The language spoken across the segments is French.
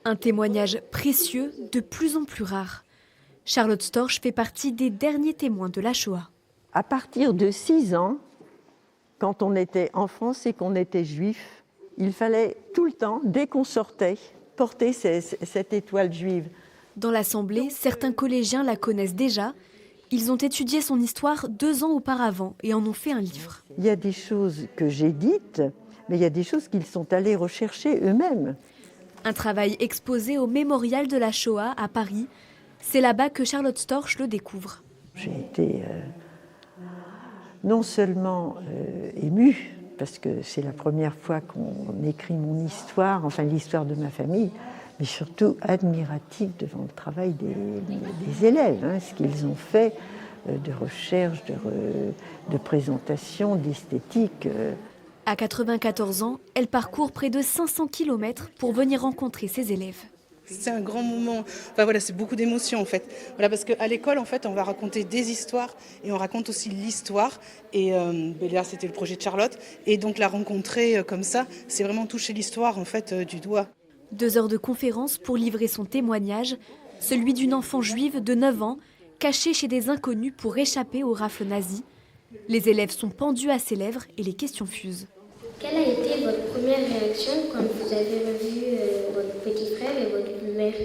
Un témoignage précieux, de plus en plus rare. Charlotte Storch fait partie des derniers témoins de la Shoah. À partir de 6 ans, quand on était en France et qu'on était juif, il fallait tout le temps, dès qu'on sortait, porter cette étoile juive. Dans l'Assemblée, certains collégiens la connaissent déjà. Ils ont étudié son histoire 2 ans auparavant et en ont fait un livre. Il y a des choses que j'ai dites, mais il y a des choses qu'ils sont allés rechercher eux-mêmes. Un travail exposé au Mémorial de la Shoah à Paris. C'est là-bas que Charlotte Storch le découvre. J'ai été non seulement émue, parce que c'est la première fois qu'on écrit mon histoire, enfin l'histoire de ma famille, mais surtout admirative devant le travail des élèves, ce qu'ils ont fait de recherche, de présentation, d'esthétique. À 94 ans, elle parcourt près de 500 km pour venir rencontrer ses élèves. C'est un grand moment, enfin voilà, c'est beaucoup d'émotions en fait. Voilà, parce qu'à l'école en fait on va raconter des histoires et on raconte aussi l'histoire. Et là c'était le projet de Charlotte. Et donc la rencontrer comme ça, c'est vraiment toucher l'histoire en fait du doigt. 2 heures de conférence pour livrer son témoignage, celui d'une enfant juive de 9 ans, cachée chez des inconnus pour échapper aux rafles nazis. Les élèves sont pendus à ses lèvres et les questions fusent. Quelle a été votre première réaction quand vous avez revu votre petit frère et votre mère?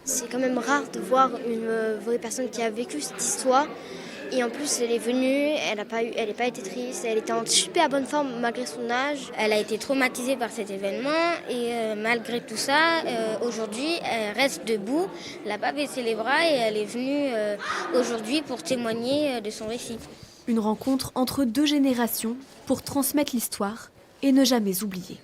C'est quand même rare de voir une vraie personne qui a vécu cette histoire. Et en plus, elle est venue, elle n'a pas été triste, elle était en super bonne forme malgré son âge. Elle a été traumatisée par cet événement et malgré tout ça, aujourd'hui, elle reste debout, elle n'a pas baissé les bras et elle est venue aujourd'hui pour témoigner de son récit. Une rencontre entre 2 générations pour transmettre l'histoire et ne jamais oublier.